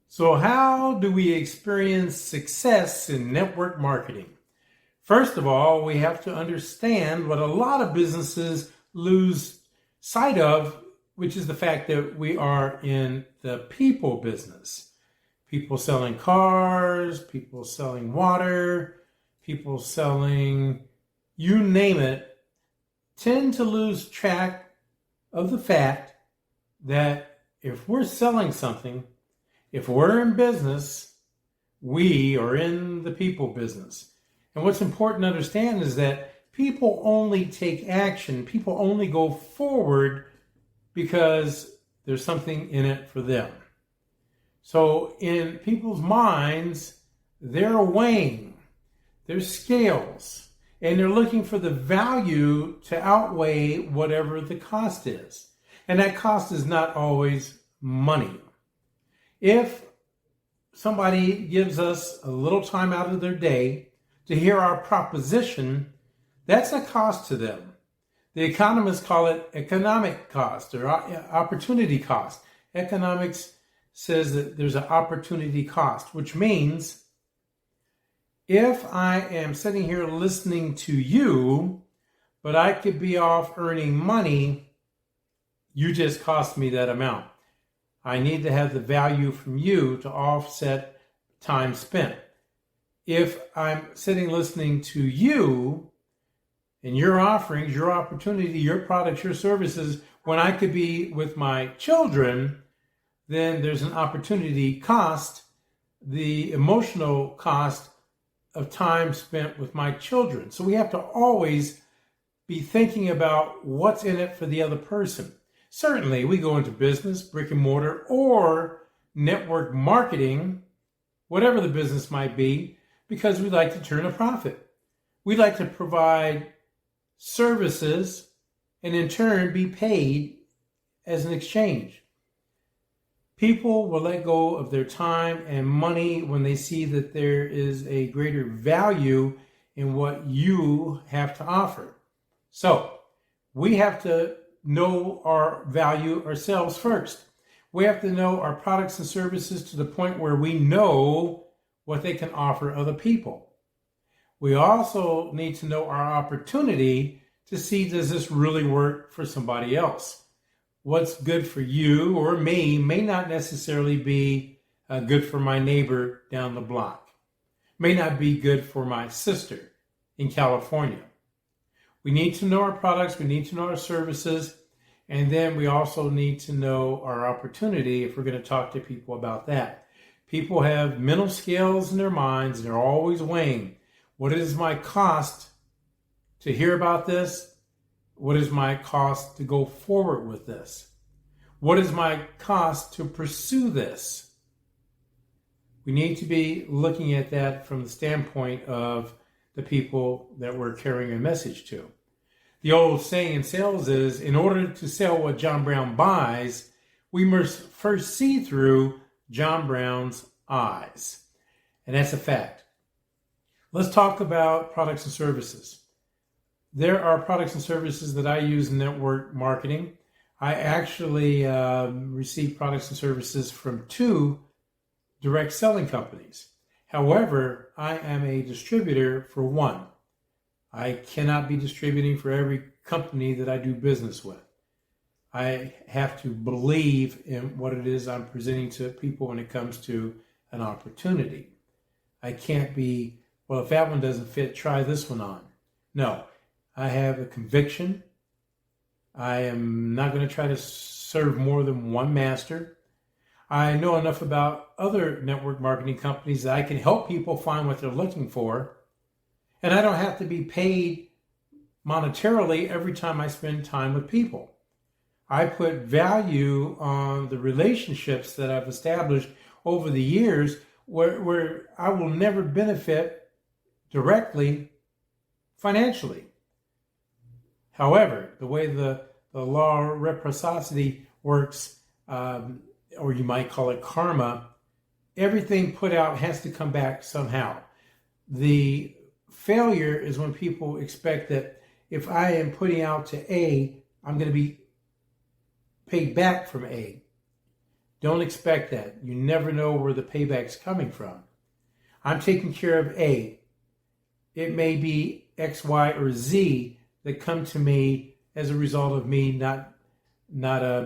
So, how do we experience success in network marketing? First of all, we have to understand what a lot of businesses lose sight of, which is the fact that we are in the people business. People selling cars, people selling water, people selling you name it, tend to lose track of the fact that if we're selling something, if we're in business, we are in the people business. And what's important to understand is that people only take action, people only go forward because there's something in it for them. So in people's minds, they're weighing their scales and they're looking for the value to outweigh whatever the cost is. And that cost is not always money. If somebody gives us a little time out of their day to hear our proposition, that's a cost to them. The economists call it economic cost or opportunity cost. Economics says that there's an opportunity cost, which means if I am sitting here listening to you, but I could be off earning money, you just cost me that amount. I need to have the value from you to offset time spent. If I'm sitting listening to you and your offerings, your opportunity, your products, your services, when I could be with my children, then there's an opportunity cost, the emotional cost of time spent with my children. So we have to always be thinking about what's in it for the other person. Certainly, we go into business, brick and mortar, or network marketing, whatever the business might be, because we like to turn a profit. We like to provide services and in turn be paid as an exchange. People will let go of their time and money when they see that there is a greater value in what you have to offer. So we have to know our value ourselves first. We have to know our products and services to the point where we know what they can offer other people. We also need to know our opportunity to see, does this really work for somebody else? What's good for you or me may not necessarily be good for my neighbor down the block. May not be good for my sister in California. We need to know our products, we need to know our services, and then we also need to know our opportunity if we're going to talk to people about that. People have mental scales in their minds, and they're always weighing, what is my cost to hear about this? What is my cost to go forward with this? What is my cost to pursue this? We need to be looking at that from the standpoint of the people that we're carrying a message to. The old saying in sales is, in order to sell what John Brown buys, we must first see through John Brown's eyes. And that's a fact. Let's talk about products and services. There are products and services that I use in network marketing. I actually receive products and services from 2 direct selling companies. However, I am a distributor for 1. I cannot be distributing for every company that I do business with. I have to believe in what it is I'm presenting to people when it comes to an opportunity. I can't be, well, if that one doesn't fit, try this one on. No, I have a conviction. I am not going to try to serve more than one master. I know enough about other network marketing companies that I can help people find what they're looking for. And I don't have to be paid monetarily every time I spend time with people. I put value on the relationships that I've established over the years where I will never benefit directly financially. However, the way the law of reciprocity works, or you might call it karma, everything put out has to come back somehow. The failure is when people expect that if I am putting out to A, I'm going to be paid back from A. Don't expect that. You never know where the payback's coming from. I'm taking care of A. It may be X, Y, or Z that come to me as a result of me not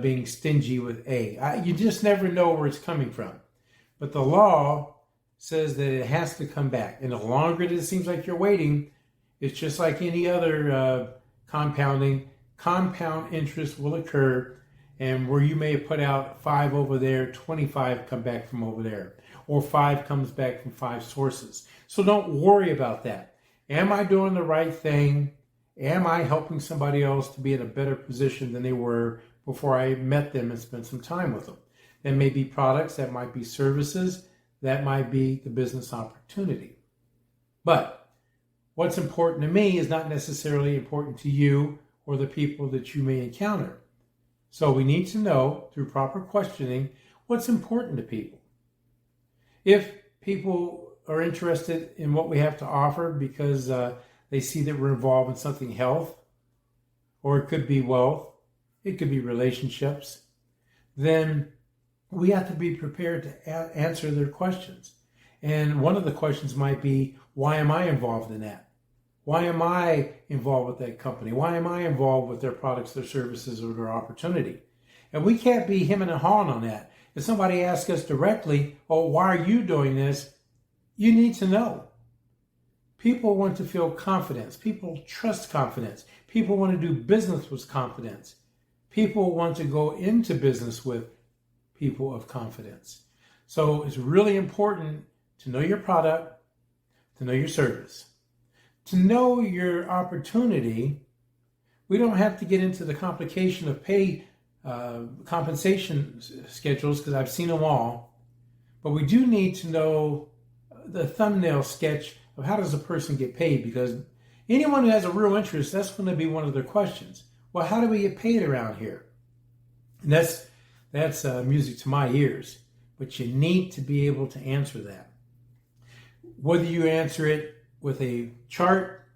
being stingy with A. You just never know where it's coming from. But the law says that it has to come back. And the longer it seems like you're waiting, it's just like any other compounding. Compound interest will occur. And where you may have put out 5 over there, 25 come back from over there. Or 5 comes back from 5 sources. So don't worry about that. Am I doing the right thing? Am I helping somebody else to be in a better position than they were before I met them and spent some time with them? That may be products, that might be services, that might be the business opportunity. But what's important to me is not necessarily important to you or the people that you may encounter. So we need to know through proper questioning what's important to people. If people are interested in what we have to offer because they see that we're involved in something health, or it could be wealth, it could be relationships, then we have to be prepared to answer their questions. And one of the questions might be, why am I involved in that? Why am I involved with that company? Why am I involved with their products, their services, or their opportunity? And we can't be hemming and hawing on that. If somebody asks us directly, oh, why are you doing this? You need to know. People want to feel confidence. People trust confidence. People want to do business with confidence. People want to go into business with people of confidence. So it's really important to know your product, to know your service, to know your opportunity. We don't have to get into the complication of pay compensation schedules because I've seen them all. But we do need to know the thumbnail sketch of how does a person get paid, because anyone who has a real interest, that's going to be one of their questions. Well, how do we get paid around here? And that's music to my ears, but you need to be able to answer that. Whether you answer it with a chart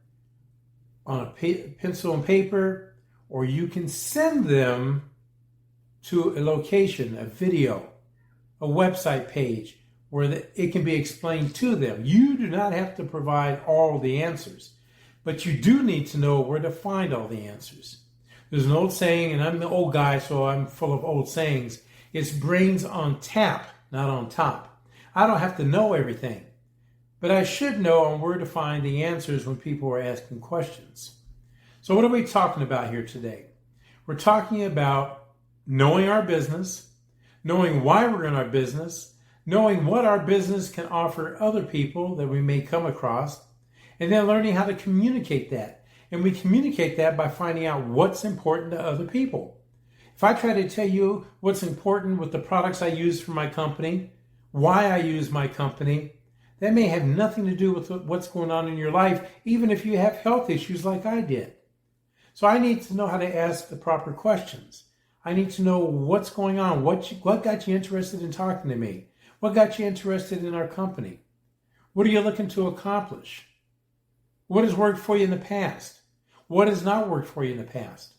on a pencil and paper, or you can send them to a location, a video, a website page, where it can be explained to them. You do not have to provide all the answers, but you do need to know where to find all the answers. There's an old saying, and I'm the old guy, so I'm full of old sayings. It's brains on tap, not on top. I don't have to know everything, but I should know on where to find the answers when people are asking questions. So what are we talking about here today? We're talking about knowing our business, knowing why we're in our business, knowing what our business can offer other people that we may come across, and then learning how to communicate that. And we communicate that by finding out what's important to other people. If I try to tell you what's important with the products I use for my company, why I use my company, that may have nothing to do with what's going on in your life, even if you have health issues like I did. So I need to know how to ask the proper questions. I need to know what's going on. What got you interested in talking to me? What got you interested in our company? What are you looking to accomplish? What has worked for you in the past? What has not worked for you in the past?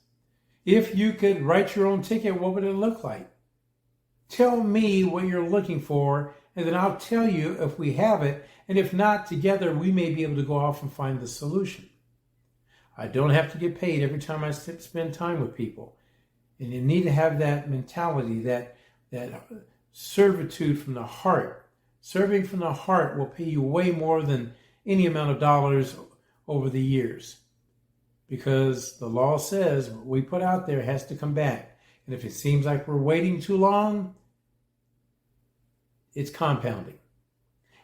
If you could write your own ticket, what would it look like? Tell me what you're looking for, and then I'll tell you if we have it, and if not, together we may be able to go off and find the solution. I don't have to get paid every time I spend time with people. And you need to have that mentality, that servitude from the heart. Serving from the heart will pay you way more than any amount of dollars over the years. Because the law says what we put out there has to come back. And if it seems like we're waiting too long, it's compounding.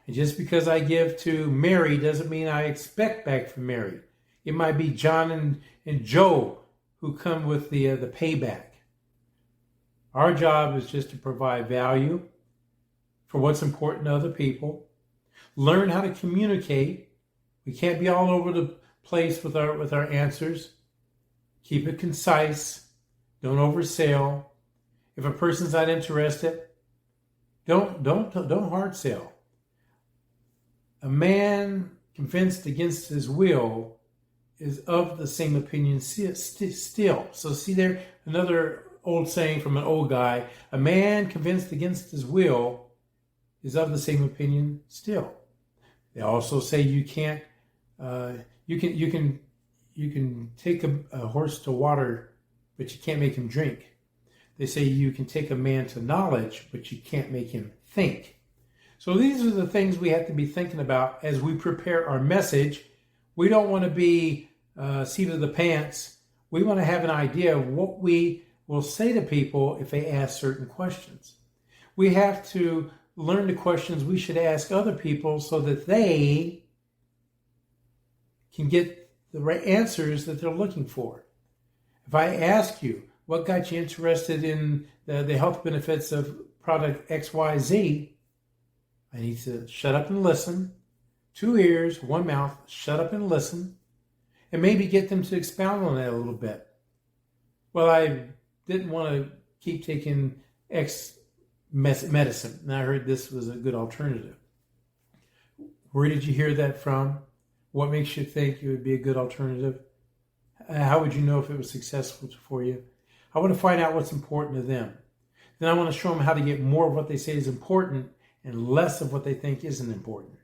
And just because I give to Mary doesn't mean I expect back from Mary. It might be John and Joe who come with the payback. Our job is just to provide value for what's important to other people. Learn how to communicate. We can't be all over the place with our answers. Keep it concise. Don't oversell. If a person's not interested, don't hard sell. A man convinced against his will is of the same opinion still. So see there, another old saying from an old guy, a man convinced against his will is of the same opinion still. They also say you can't, you can take a horse to water, but you can't make him drink. They say you can take a man to knowledge, but you can't make him think. So these are the things we have to be thinking about as we prepare our message. We don't want to be seat of the pants. We want to have an idea of what we will say to people if they ask certain questions. We have to learn the questions we should ask other people so that they can get the right answers that they're looking for. If I ask you, what got you interested in the health benefits of product XYZ? I need to shut up and listen. 2 ears, 1 mouth, shut up and listen. And maybe get them to expound on that a little bit. Well, I didn't want to keep taking X medicine, and I heard this was a good alternative. Where did you hear that from? What makes you think it would be a good alternative? How would you know if it was successful for you? I want to find out what's important to them. Then I want to show them how to get more of what they say is important and less of what they think isn't important.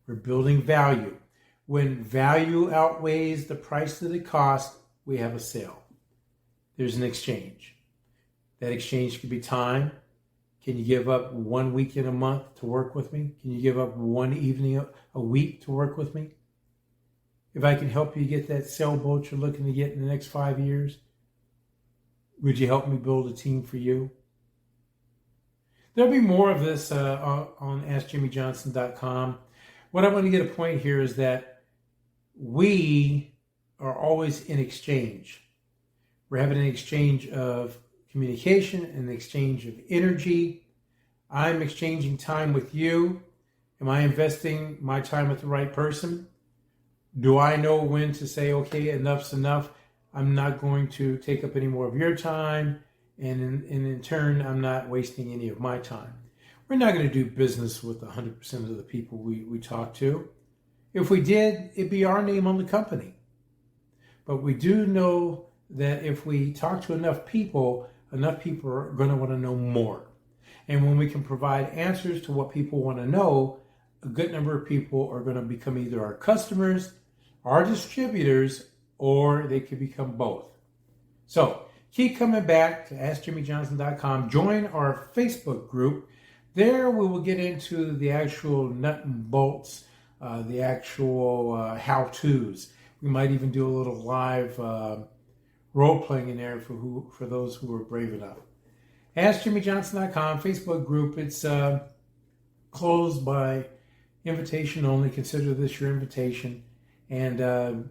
We're building value. When value outweighs the price that it costs, we have a sale. There's an exchange. That exchange could be time. Can you give up 1 weekend a month to work with me? Can you give up 1 evening a week to work with me? If I can help you get that sailboat you're looking to get in the next 5 years, would you help me build a team for you? There'll be more of this on AskJimmyJohnson.com. What I want to get a point here is that we are always in exchange. We're having an exchange of communication, an exchange of energy. I'm exchanging time with you. Am I investing my time with the right person? Do I know when to say, okay, enough's enough? I'm not going to take up any more of your time. And in turn, I'm not wasting any of my time. We're not going to do business with 100% of the people we talk to. If we did, it'd be our name on the company. But we do know that if we talk to enough people are going to want to know more. And when we can provide answers to what people want to know, a good number of people are going to become either our customers, our distributors, or they could become both. So keep coming back to AskJimmyJohnson.com. Join our Facebook group. There we will get into the actual nut and bolts, the actual how-tos. We might even do a little live role-playing in there for those who are brave enough. AskJimmyJohnson.com, Facebook group. It's closed by invitation only. Consider this your invitation. And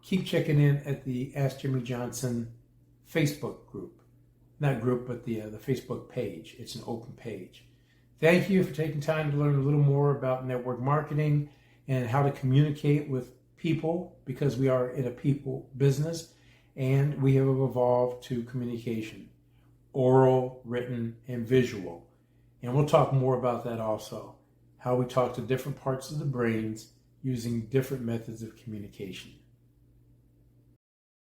keep checking in at the Ask Jimmy Johnson Facebook group. Not group, but the Facebook page. It's an open page. Thank you for taking time to learn a little more about network marketing and how to communicate with people, because we are in a people business and we have evolved to communication, oral, written, and visual. And we'll talk more about that also, how we talk to different parts of the brains using different methods of communication.